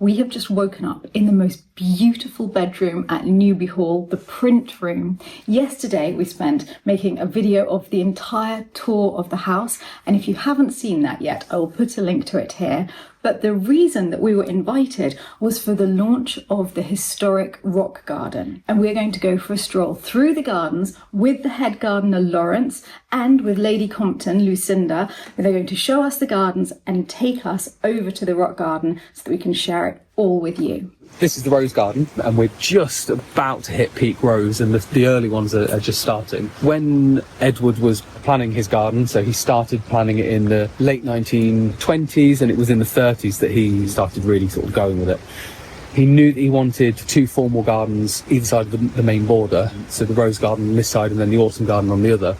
We have just woken up in the most beautiful bedroom at Newby Hall, the print room. Yesterday we spent making a video of the entire tour of the house, and if you haven't seen that yet, I will put a link to it here. But the reason that we were invited was for the launch of the historic rock garden. And we're going to go for a stroll through the gardens with the head gardener, Lawrence, and with Lady Compton, Lucinda. They're going to show us the gardens and take us over to the rock garden so that we can share it all with you. This is the rose garden, and we're just about to hit peak rose, and the early ones are just starting. When Edward was planning his garden, so he started planning it in the late 1920s, and it was in the 30s that he started really sort of going with it. He knew that he wanted 2 formal gardens either side of the main border, so the rose garden on this side and then the autumn garden on the other.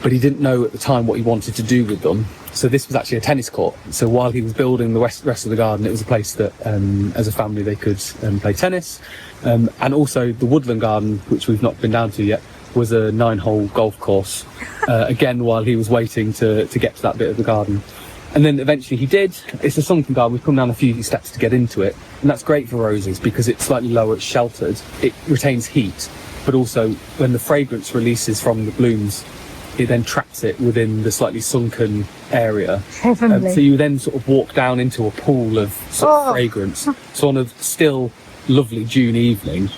But he didn't know at the time what he wanted to do with them. So this was actually a tennis court. So while he was building the rest of the garden, it was a place that, as a family, they could play tennis. And also the Woodland garden, which we've not been down to yet, was a 9-hole golf course. Again, while he was waiting to get to that bit of the garden. And then eventually he did. It's a sunken garden. We've come down a few steps to get into it. And that's great for roses because it's slightly lower, it's sheltered. It retains heat, but also when the fragrance releases from the blooms, it then traps it within the slightly sunken area. Heavenly. So you then sort of walk down into a pool of sort of fragrance. So on a still lovely June evening,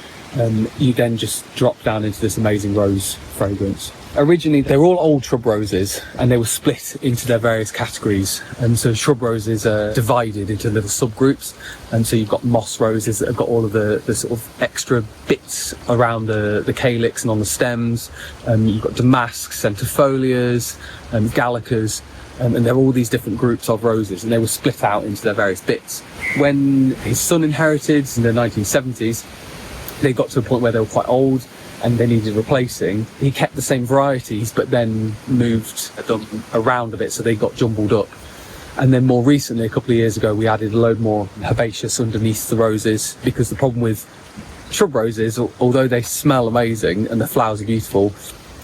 you then just drop down into this amazing rose fragrance. Originally, they were all old shrub roses, and they were split into their various categories. And so shrub roses are divided into little subgroups. And so you've got moss roses that have got all of the sort of extra bits around the calyx and on the stems. You've got damasks, centifolias, gallicas, and they're all these different groups of roses, and they were split out into their various bits. When his son inherited in the 1970s, they got to a point where they were quite old and they needed replacing. He kept the same varieties but then moved them around a bit so they got jumbled up. And then more recently, a couple of years ago, we added a load more herbaceous underneath the roses, because the problem with shrub roses, although they smell amazing and the flowers are beautiful,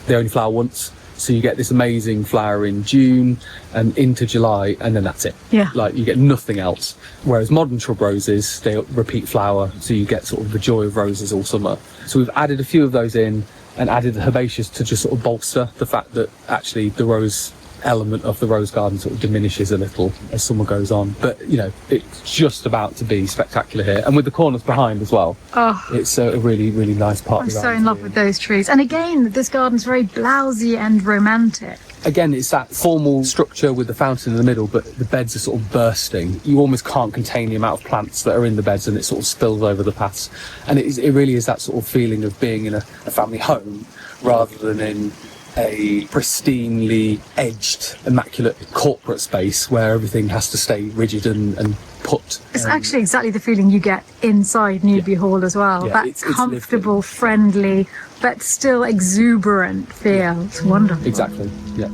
they only flower once. So you get this amazing flower in June and into July, and then that's it. Yeah. Like, you get nothing else. Whereas modern shrub roses, they repeat flower, so you get sort of the joy of roses all summer. So we've added a few of those in and added the herbaceous to just sort of bolster the fact that actually the rose element of the rose garden sort of diminishes a little as summer goes on. But, you know, it's just about to be spectacular here. And with the Cornus behind as well. Oh, it's a really, really nice part I'm of the so garden. in love with those trees. And again, this garden's very blousy and romantic. Again, it's that formal structure with the fountain in the middle, but the beds are sort of bursting. You almost can't contain the amount of plants that are in the beds, and it sort of spills over the paths. And it really is that sort of feeling of being in a family home rather than in a pristinely edged, immaculate corporate space where everything has to stay rigid and put. It's actually exactly the feeling you get inside Newby Hall as well. Yeah, That it's comfortable, friendly, but still exuberant feel. It's wonderful. Exactly, yeah.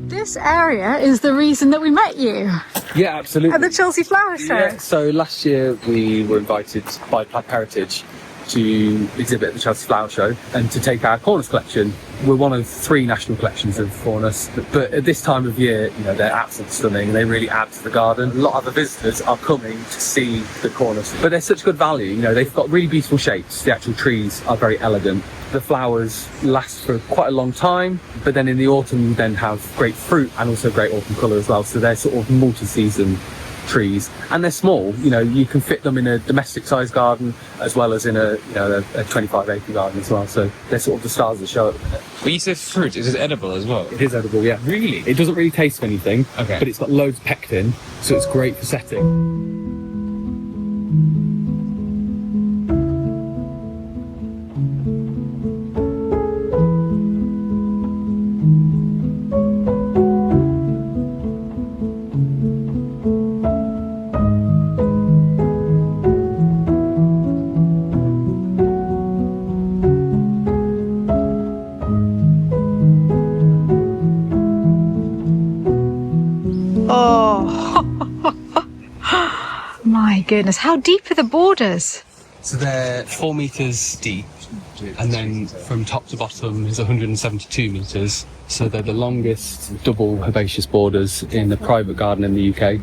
This area is the reason that we met you Yeah, absolutely. at the Chelsea Flower Show. Yeah, so last year we were invited by Planned Heritage to exhibit at the Chateau Flower Show and to take our Cornus collection. We're one of 3 national collections of Cornus, but at this time of year, you know, they're absolutely stunning and they really add to the garden. A lot of the visitors are coming to see the Cornus, but they're such good value. You know, they've got really beautiful shapes. The actual trees are very elegant. The flowers last for quite a long time, but then in the autumn you then have great fruit and also great autumn colour as well. So they're sort of multi-season trees, and they're small. You know, you can fit them in a domestic sized garden as well as in a 25-acre garden as well. So they're sort of the stars of the show. When you say fruit, is it edible as well? It is edible, yeah. Really? It doesn't really taste of anything, Okay. but it's got loads of pectin, so it's great for setting. goodness. How deep are the borders? So they're 4 metres deep, and then from top to bottom is 172 metres. So they're the longest double herbaceous borders in a private garden in the UK.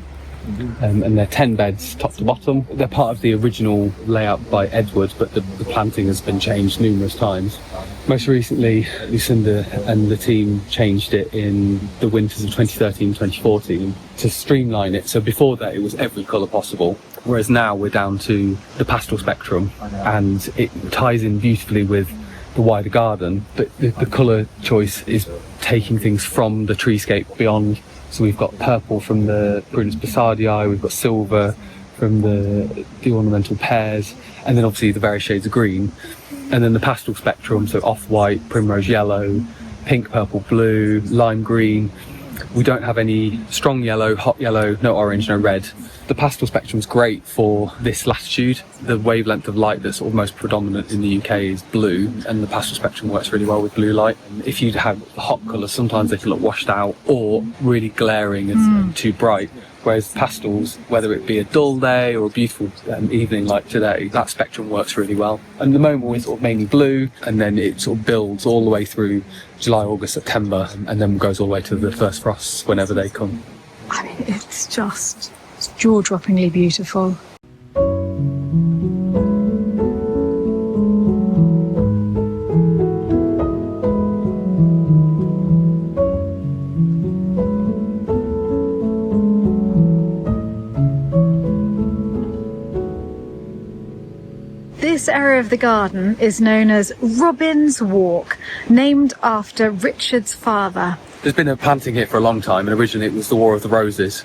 And they're 10 beds top to bottom. They're part of the original layout by Edward, but the planting has been changed numerous times. Most recently, Lucinda and the team changed it in the winters of 2013, 2014 to streamline it. So before that, it was every colour possible, whereas now we're down to the pastel spectrum, and it ties in beautifully with the wider garden. But the colour choice is taking things from the treescape beyond. So we've got purple from the Prudence Bassardii, we've got silver from the ornamental pears, and then obviously the various shades of green. And then the pastel spectrum, so off-white, primrose yellow, pink, purple, blue, lime green. We don't have any strong yellow, hot yellow, no orange, no red. The pastel spectrum is great for this latitude. The wavelength of light that's sort of most predominant in the UK is blue, and the pastel spectrum works really well with blue light. And if you have hot colours, sometimes they can look washed out or really glaring and too bright. Whereas pastels, whether it be a dull day or a beautiful evening like today, that spectrum works really well. And at the moment we're sort of mainly blue, and then it sort of builds all the way through July, August, September, and then goes all the way to the first frosts whenever they come. I mean, it's just jaw-droppingly beautiful. This area of the garden is known as Robin's Walk, named after Richard's father. There's been a planting here for a long time, and originally it was the War of the Roses.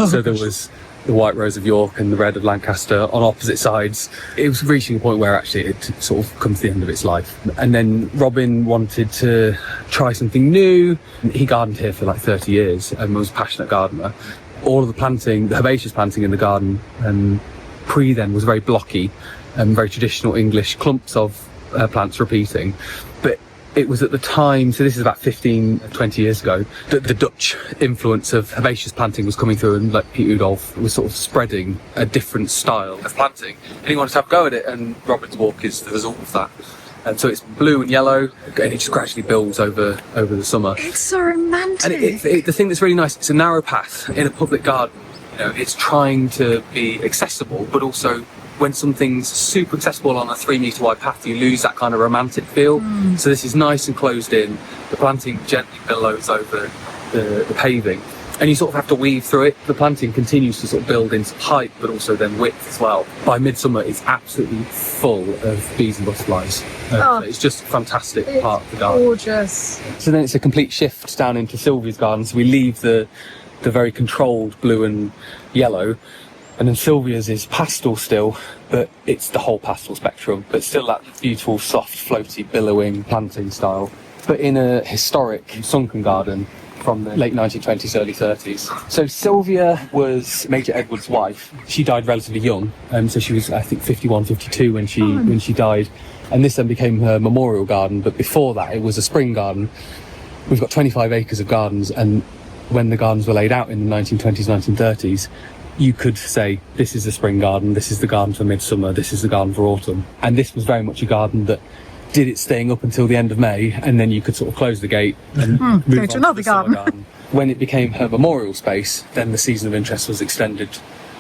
So there was the white rose of York and the red of Lancaster on opposite sides. It was reaching a point where actually it sort of come to the end of its life. And then Robin wanted to try something new. He gardened here for like 30 years and was a passionate gardener. All of the planting, the herbaceous planting in the garden, pre then was very blocky and very traditional English clumps of plants repeating. But it was at the time, so this is about 15, 20 years ago, that the Dutch influence of herbaceous planting was coming through, and like Pete Udolph was sort of spreading a different style of planting. And he wanted to have a go at it, and Robin's Walk is the result of that. And so it's blue and yellow, and it just gradually builds over the summer. It's so romantic. And the thing that's really nice, it's a narrow path in a public garden. You know, it's trying to be accessible, but also when something's super accessible on a 3 metre wide path, you lose that kind of romantic feel. So this is nice and closed in. The planting gently billows over the paving, and you sort of have to weave through it. The planting continues to sort of build into height, but also then width as well. By midsummer, it's absolutely full of bees and butterflies. It's just a fantastic part of the garden. Gorgeous. So then it's a complete shift down into Sylvia's garden. So we leave the very controlled blue and yellow, and then Sylvia's is pastel still, but it's the whole pastel spectrum, but still that beautiful, soft, floaty, billowing planting style, but in a historic sunken garden from the late 1920s, early 30s. So Sylvia was Major Edward's wife. She died relatively young, so she was, I think, 51, 52 when she died, and this then became her memorial garden. But before that, it was a spring garden. We've got 25 acres of gardens, and when the gardens were laid out in the 1920s, 1930s, you could say, this is the spring garden, this is the garden for midsummer, this is the garden for autumn. And this was very much a garden that did its thing up until the end of May, and then you could sort of close the gate and move go on to another the summer garden. When it became her memorial space, then the season of interest was extended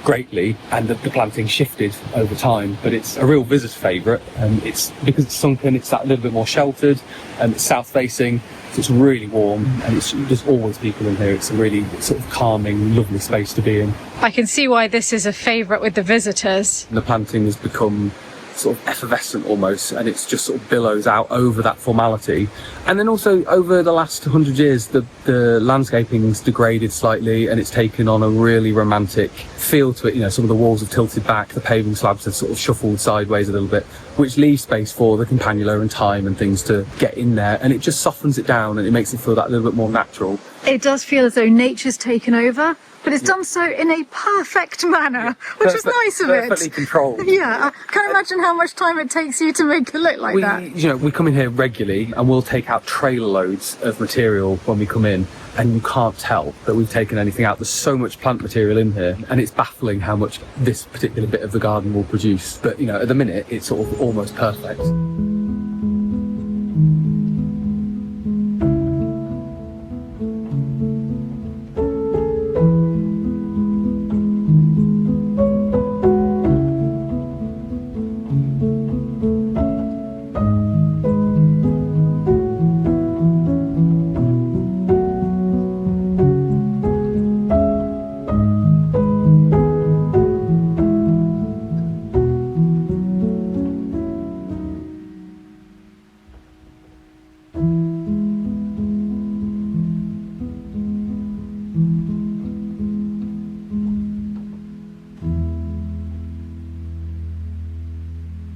greatly, and the planting shifted over time. But it's a real visitor favourite, and it's because it's sunken, it's that little bit more sheltered, and it's south facing. It's really warm, and there's always people in here. It's a really sort of calming, lovely space to be in. I can see why this is a favourite with the visitors. The planting has become sort of effervescent almost, and it's just sort of billows out over that formality. And then also over the last 100 years, the landscaping's degraded slightly, and it's taken on a really romantic feel to it. You know, some of the walls have tilted back, the paving slabs have sort of shuffled sideways a little bit, which leaves space for the campanula and thyme and things to get in there, and it just softens it down and it makes it feel that little bit more natural. It does feel as though nature's taken over. But it's done so in a perfect manner, which is nice of it. Perfectly controlled. Yeah, I can't imagine how much time it takes you to make it look like that. You know, we come in here regularly and we'll take out trailer loads of material when we come in, and you can't tell that we've taken anything out. There's so much plant material in here, and it's baffling how much this particular bit of the garden will produce. But, you know, at the minute, it's sort of almost perfect.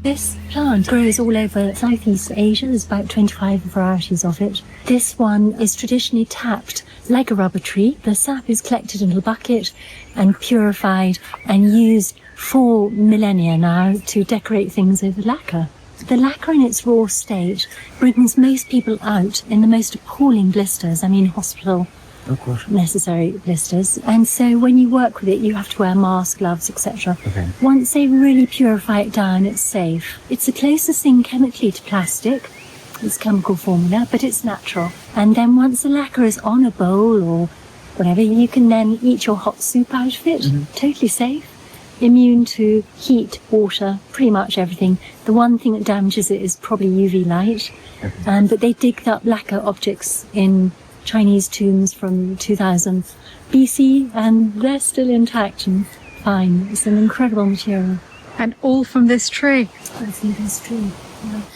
This plant grows all over Southeast Asia. There's about 25 varieties of it. This one is traditionally tapped like a rubber tree. The sap is collected in a bucket and purified and used for millennia now to decorate things over lacquer. The lacquer in its raw state brings most people out in the most appalling blisters. I mean, hospital necessary blisters. And so when you work with it, you have to wear masks, gloves, etc. Okay. Once they really purify it down, it's safe. It's the closest thing chemically to plastic. It's chemical formula, but it's natural. And then once the lacquer is on a bowl or whatever, you can then eat your hot soup out of it. Totally safe. Immune to heat, water, pretty much everything. The one thing that damages it is probably UV light. But they digged up lacquer objects in Chinese tombs from 2000 BC, and they're still intact and fine. It's an incredible material. And all from this tree. All from this tree.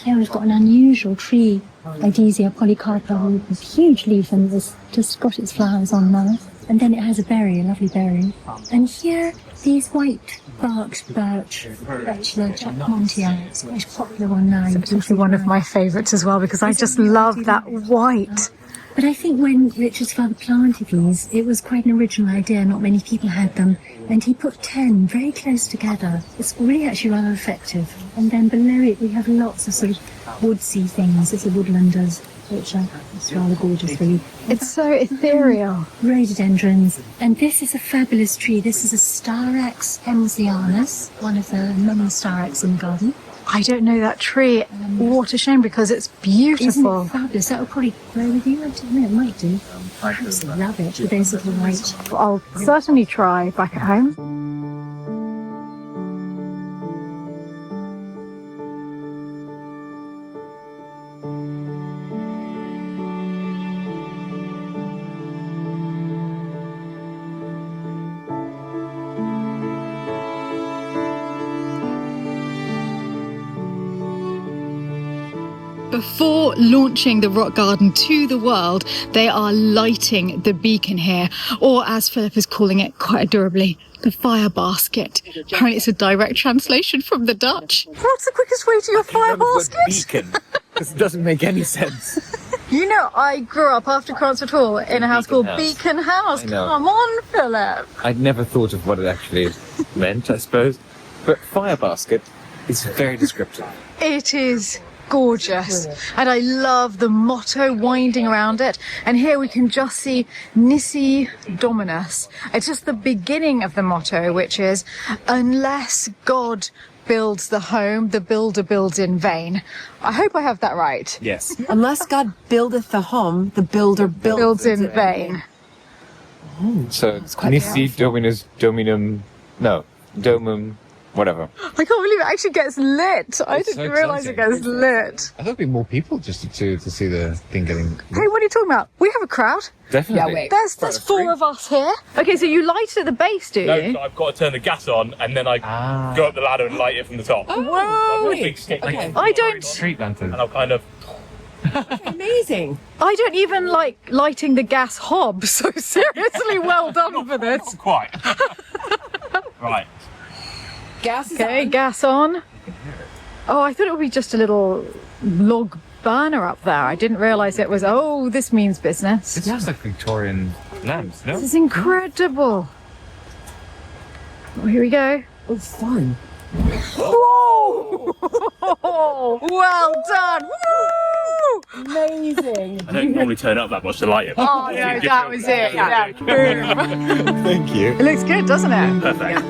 Here we've got an unusual tree, Idesia polycarpa, with a huge leaf, and it's just got its flowers on now. And then it has a berry, a lovely berry. And here, these white barked birch, Bachelor Montier. It's quite a popular one now. It's one of my favourites as well, because I just love that white. But I think when Richard's father planted these, it was quite an original idea. Not many people had them. And he put 10 very close together. It's really actually rather effective. And then below it, we have lots of sort of woodsy things, as the Woodland does, which is rather gorgeous, really. It's so ethereal. Rhododendrons. And this is a fabulous tree. This is a Starax hemsianus, one of the many Starax in the garden. I don't know that tree. What a shame, because it's beautiful. Isn't it fabulous? That will probably grow with you. I don't know, it might do. I absolutely love it with those little white. I'll certainly try back at home. Before launching the rock garden to the world, they are lighting the beacon here, or as Philip is calling it quite adorably, the fire basket. Apparently it's a direct translation from the Dutch. What's the quickest way to your fire basket? Beacon. This doesn't make any sense. You know, I grew up after Concert Hall in a house called Beacon House. Come on, Philip. I'd never thought of what it actually meant, I suppose. But fire basket is very descriptive. It is gorgeous, and I love the motto winding around it. And here we can just see Nisi Dominus. It's just the beginning of the motto, which is, unless God builds the home, the builder builds in vain. I hope I have that right. Yes. Unless God buildeth the home, the builder builds in vain. So Nisi Dominus Dominum, no, Domum, whatever. I can't believe it actually gets lit. I didn't realise it gets lit. I thought there'd be more people just to see the thing getting... Hey, what are you talking about? We have a crowd. Definitely. There's 4 of us here. Okay, so you light it at the base, do you? No, I've got to turn the gas on and then I go up the ladder and light it from the top. Whoa! I've got a big stick I don't... Street lantern. and I'll kind of... Amazing. I don't even like lighting the gas hob, so seriously well done for this. Not quite. Right. Gas is Okay, on. gas on. Oh, I thought it would be just a little log burner up there. I didn't realise it was, oh, this means business. It sounds like Victorian lamps, no? This is incredible. Oh, here we go. Oh, fine. Whoa! Well done! Woo! Amazing. I don't normally turn up that much to light it. Oh no, that was it. Yeah, boom. Thank you. It looks good, doesn't it? Perfect.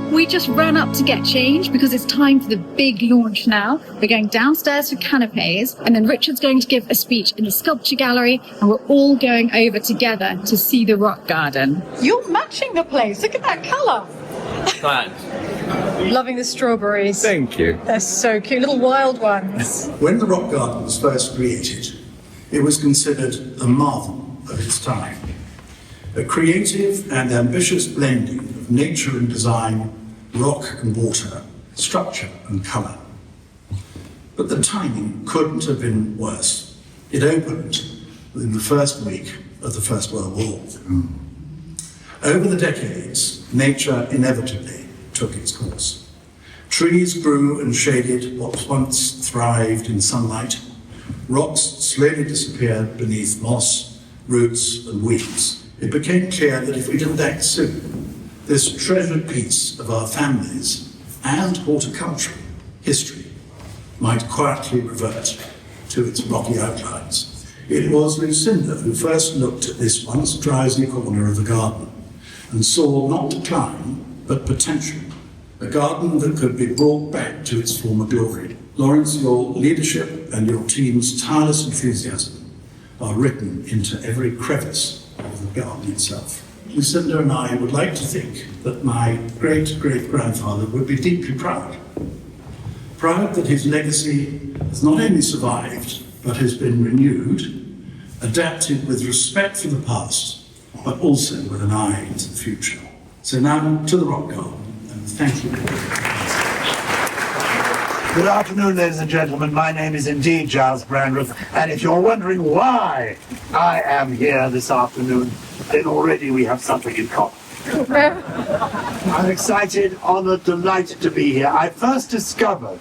We just ran up to get changed because it's time for the big launch now. We're going downstairs for canapes, and then Richard's going to give a speech in the sculpture gallery, and we're all going over together to see the rock garden. You're matching the place. Look at that colour. Loving the strawberries. Thank you. They're so cute, little wild ones. When the rock garden was first created, it was considered a marvel of its time. A creative and ambitious blending of nature and design, rock and water, structure and colour. But the timing couldn't have been worse. It opened within the first week of the First World War. Over the decades, nature inevitably took its course. Trees grew and shaded what once thrived in sunlight. Rocks slowly disappeared beneath moss, roots and weeds. It became clear that if we didn't act soon, this treasured piece of our families and horticultural history might quietly revert to its rocky outlines. It was Lucinda who first looked at this once drowsy corner of the garden and saw not decline, but potential, a garden that could be brought back to its former glory. Lawrence, your leadership and your team's tireless enthusiasm are written into every crevice of the garden itself. Lucinda and I would like to think that my great-great-grandfather would be deeply proud. Proud that his legacy has not only survived, but has been renewed, adapted with respect for the past, but also with an eye into the future. So now to the rock garden, and thank you. Good afternoon, ladies and gentlemen. My name is indeed Giles Brandreth, and if you're wondering why I am here this afternoon, then already we have something in common. I'm excited, honoured, delighted to be here. I first discovered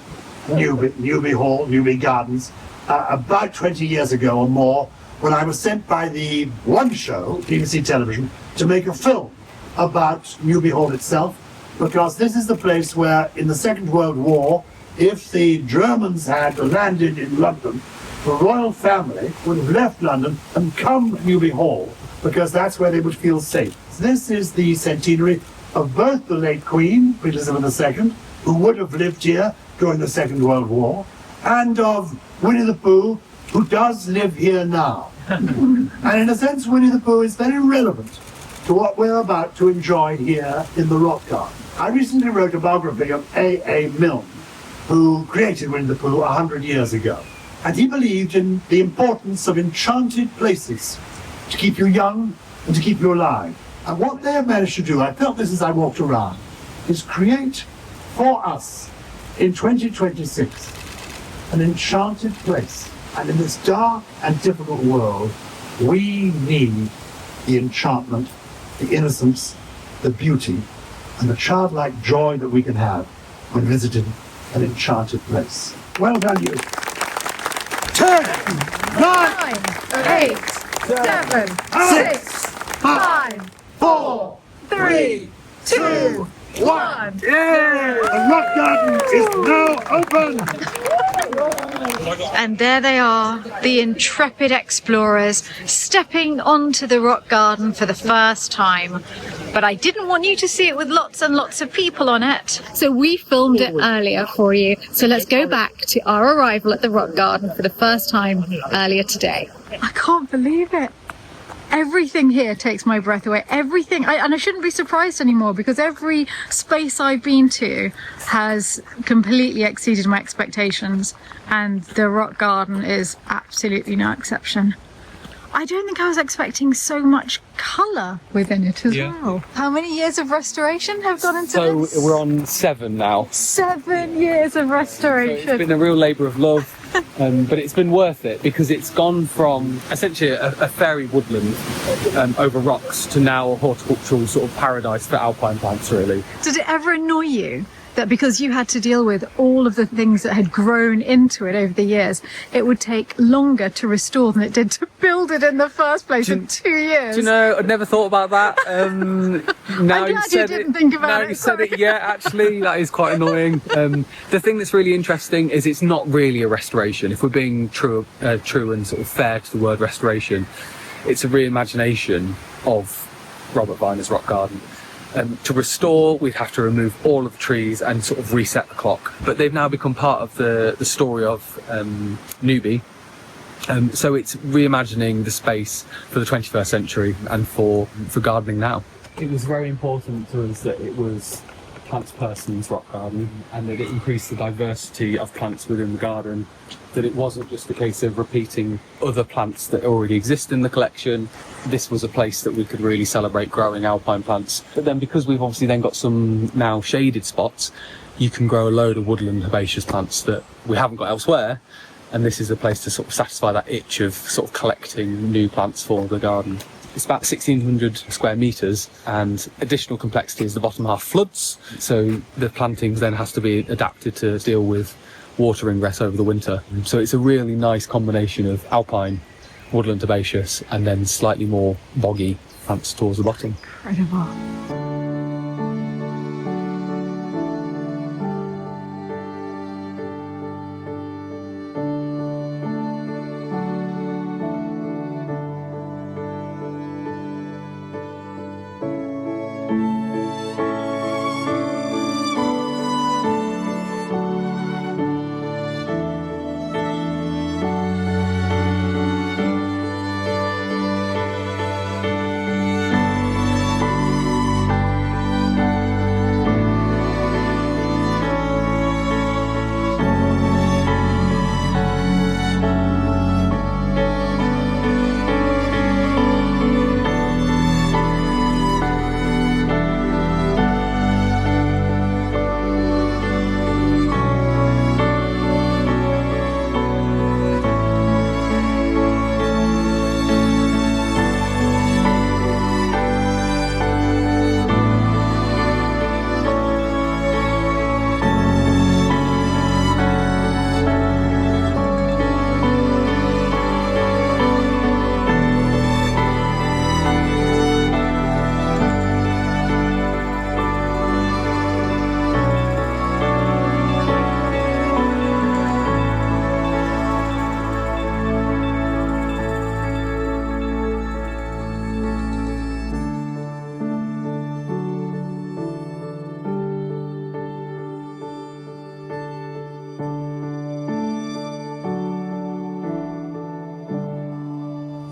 Newby Hall, Newby Gardens, about 20 years ago or more, when I was sent by the One Show, BBC Television, to make a film about Newby Hall itself, because this is the place where, in the Second World War, if the Germans had landed in London, the royal family would have left London and come to Newby Hall, because that's where they would feel safe. This is the centenary of both the late Queen, Elizabeth II, who would have lived here during the Second World War, and of Winnie the Pooh, who does live here now. And in a sense, Winnie the Pooh is very relevant to what we're about to enjoy here in the rock garden. I recently wrote a biography of A.A. Milne, who created Winnie the Pooh 100 years ago. And he believed in the importance of enchanted places to keep you young and to keep you alive. And what they have managed to do, I felt this as I walked around, is create for us in 2026 an enchanted place. And in this dark and difficult world, we need the enchantment, the innocence, the beauty, and the childlike joy that we can have when visiting an enchanted place. Well done, you. 10, 9, 8, 7, 6, 5, 4, 3, 2, 1. The rock garden is now open! And there they are, the intrepid explorers stepping onto the rock garden for the first time. but I didn't want you to see it with lots and lots of people on it. So we filmed it earlier for you. So let's go back to our arrival at the rock garden for the first time earlier today. I can't believe it. Everything here takes my breath away. Everything, and I shouldn't be surprised anymore because every space I've been to has completely exceeded my expectations, and the rock garden is absolutely no exception. I don't think I was expecting so much colour within it as well. How many years of restoration have gone into this? So we're on 7 now. 7 years of restoration. So it's been a real labour of love, but it's been worth it because it's gone from essentially a fairy woodland over rocks to now a horticultural sort of paradise for alpine plants, really. Did it ever annoy you that because you had to deal with all of the things that had grown into it over the years, it would take longer to restore than it did to build it in the first place in 2 years? Do you know, I'd never thought about that. Now I'm glad you didn't think about it. Now you said it, yeah, actually, that is quite annoying. The thing that's really interesting is it's not really a restoration. If we're being true and sort of fair to the word restoration, it's a reimagination of Robert Viner's rock garden. To restore, we'd have to remove all of the trees and sort of reset the clock. But they've now become part of the story of Newby. So it's reimagining the space for the 21st century and for gardening now. It was very important to us that it was a plants person's rock garden and that it increased the diversity of plants within the garden, that it wasn't just a case of repeating other plants that already exist in the collection. This was a place that we could really celebrate growing alpine plants. But then because we've obviously then got some now shaded spots, you can grow a load of woodland herbaceous plants that we haven't got elsewhere. And this is a place to sort of satisfy that itch of sort of collecting new plants for the garden. It's about 1,600 square metres, and additional complexity is the bottom half floods. So the plantings then has to be adapted to deal with water ingress over the winter. So it's a really nice combination of alpine, woodland herbaceous, and then slightly more boggy plants towards the bottom. Incredible.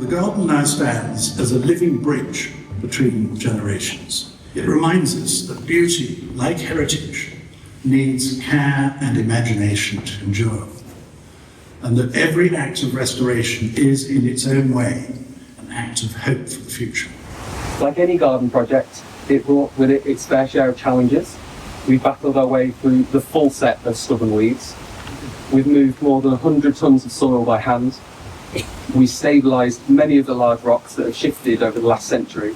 The garden now stands as a living bridge between generations. It reminds us that beauty, like heritage, needs care and imagination to endure, and that every act of restoration is, in its own way, an act of hope for the future. Like any garden project, it brought with it its fair share of challenges. We've battled our way through the full set of stubborn weeds. We've moved more than 100 tonnes of soil by hand. We stabilised many of the large rocks that have shifted over the last century.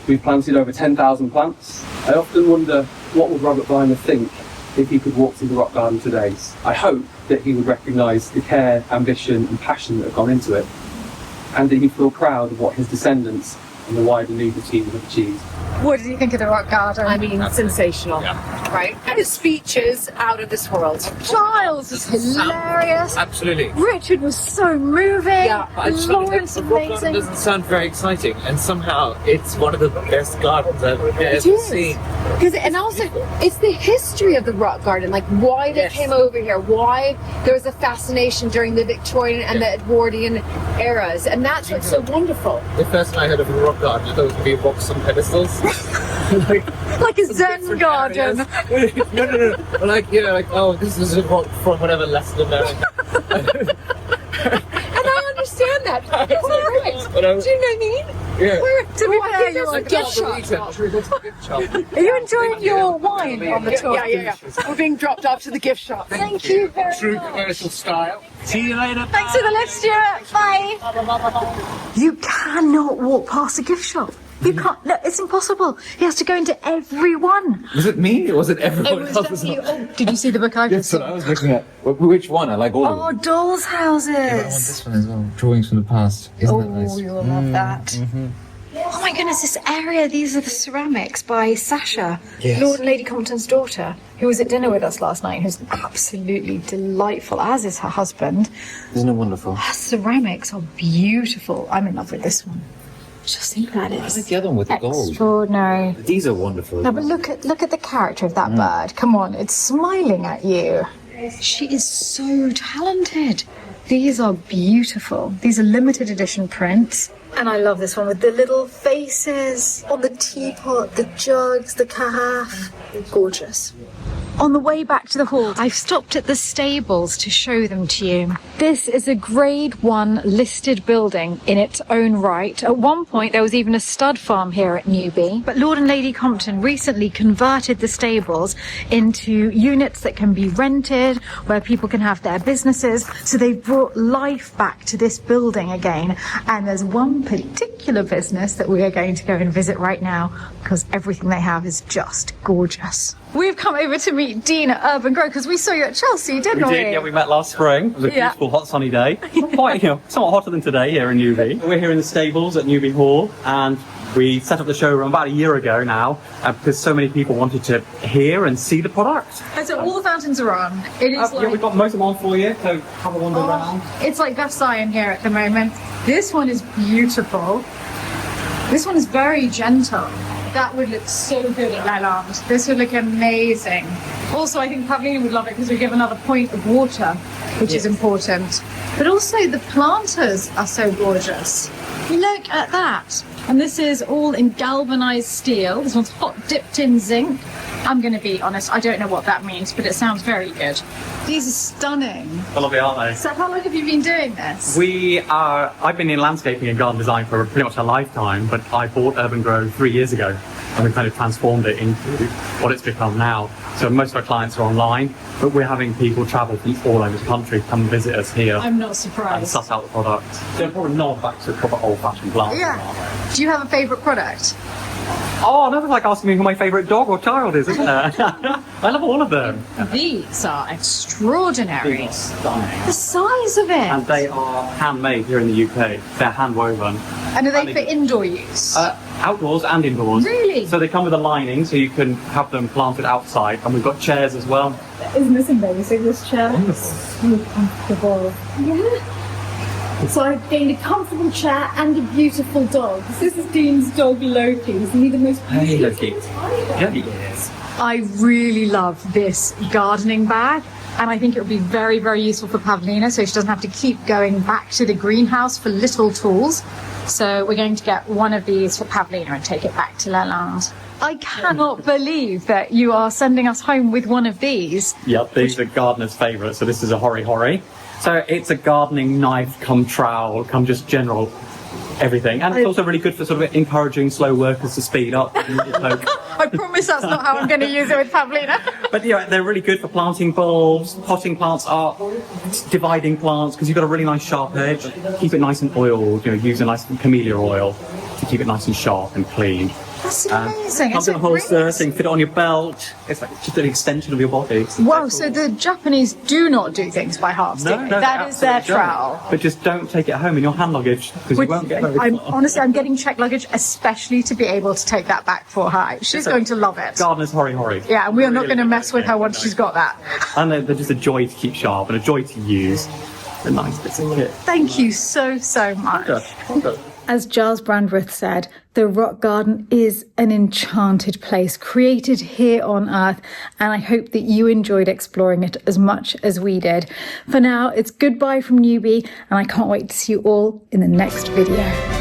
We've planted over 10,000 plants. I often wonder, what would Robert Viner think if he could walk through the rock garden today? I hope that he would recognise the care, ambition and passion that have gone into it, and that he'd feel proud of what his descendants and the wider Newby team have achieved. What did you think of the rock garden? I mean, sensational, right? And the speeches out of this world. Giles was hilarious. Absolutely. Richard was so moving. Yeah, Lawrence the rock garden amazing. doesn't sound very exciting, and somehow it's one of the best gardens I've ever seen. Because and also it's the history of the rock garden, like why they came over here, why there was a fascination during the Victorian and the Edwardian eras, and that's what's so wonderful. The first time I heard of a rock garden, I thought it would be rocks on pedestals. Like a Zen garden. No. Like, you know, like, oh, this is a rock from whatever Latin America. And I understand that. It's all right. But Do you know what I mean? Yeah. To be fair, you're a gift shop. Are you enjoying your wine on the tour? Yeah. We're being dropped off to the gift shop. Thank you very True much. commercial style. See you later. Thanks for the lift, Stuart. Bye. You cannot walk past a gift shop. You can't. Look, it's impossible. He has to go into every one. Was it me or was it everyone else? Did you see the book I just That's what I was looking at. Which one? I like all of Oh, them. dolls' houses. I want this one as well. Drawings from the past. Isn't that nice? You'll love that. Oh my goodness, this area, these are the ceramics by Sasha, Yes. Lord and Lady Compton's daughter, who was at dinner with us last night, who's absolutely delightful, as is her husband. Isn't it wonderful? Her ceramics are beautiful. I'm in love with this one. Just think about it. I like the other one with the gold. Extraordinary. These are wonderful. No, but look at the character of that bird. Come on, it's smiling at you. She is so talented. These are beautiful. These are limited edition prints. And I love this one with the little faces on the teapot, the jugs, the carafe. Gorgeous. On the way back to the hall, I've stopped at the stables to show them to you. This is a Grade 1 listed building in its own right. At one point, there was even a stud farm here at Newby. But Lord and Lady Compton recently converted the stables into units that can be rented, where people can have their businesses. So they've brought life back to this building again. And there's one particular business that we are going to go and visit right now, because everything they have is just gorgeous. We've come over to meet Dean at Urban Grow because we saw you at Chelsea, didn't we? We did, yeah, we met last spring. It was a beautiful, hot, sunny day. Quite, somewhat hotter than today here in Newby. We're here in the stables at Newby Hall, and we set up the showroom about a year ago now because so many people wanted to hear and see the product. And so all the fountains are on. It is Yeah, we've got most of them on for you, so have a wander around. It's like Versailles in here at the moment. This one is beautiful. This one is very gentle. That would look so good at Lalande. This would look amazing. Also, I think Pavlina would love it because we give another point of water, which is important. But also the planters are so gorgeous. Look at that. And this is all in galvanized steel. This one's hot dipped in zinc. I'm going to be honest, I don't know what that means, but it sounds very good. These are stunning. They're lovely, aren't they? So how long have you been doing this? I've been in landscaping and garden design for pretty much a lifetime, but I bought Urban Grow 3 years ago and we kind of transformed it into what it's become now. So most of our clients are online, but we're having people travel from all over the country come visit us here I'm not and surprised. suss out the product. They're probably not back to proper old-fashioned plants. Yeah. Do you have a favourite product? Oh, that's like asking me who my favourite dog or child is, isn't it? I love all of them. These are extraordinary. These are stunning. The size of it. And they are handmade here in the UK. They're hand woven. And are they for indoor use? Outdoors and indoors. Really? So they come with a lining so you can have them planted outside. And we've got chairs as well. Isn't this amazing, this chair? So comfortable. Yeah. So I've gained a comfortable chair and a beautiful dog. This is Dean's dog Loki. Isn't he the most Hey, beautiful Loki. tiger? Yeah, he is. I really love this gardening bag. And I think it would be very, very useful for Pavlina so she doesn't have to keep going back to the greenhouse for little tools. So we're going to get one of these for Pavlina and take it back to Lalande. I cannot believe that you are sending us home with one of these. Yep, these are gardeners' favourites. So this is a hori hori. So it's a gardening knife, come trowel, come just general everything. And it's also really good for sort of encouraging slow workers to speed up. I promise that's not how I'm going to use it with Pavlina. But yeah, they're really good for planting bulbs, potting plants are dividing plants because you've got a really nice sharp edge. Keep it nice and oiled, use a nice camellia oil to keep it nice and sharp and clean. That's amazing. Comes in a holster, so you can fit it on your belt. It's like just an extension of your body. Wow, so the Japanese do not do things by halves, do they? That is their trowel. But just don't take it home in your hand luggage, because you won't get very far. Honestly, I'm getting check luggage, especially to be able to take that back for her. She's going to love it. Gardener's hori. Yeah, and we are not going to mess with her once she's got that. And they're just a joy to keep sharp and a joy to use. They're nice bits of kit. Thank you so much. As Giles Brandreth said, the rock garden is an enchanted place created here on Earth, and I hope that you enjoyed exploring it as much as we did. For now, it's goodbye from Newby, and I can't wait to see you all in the next video.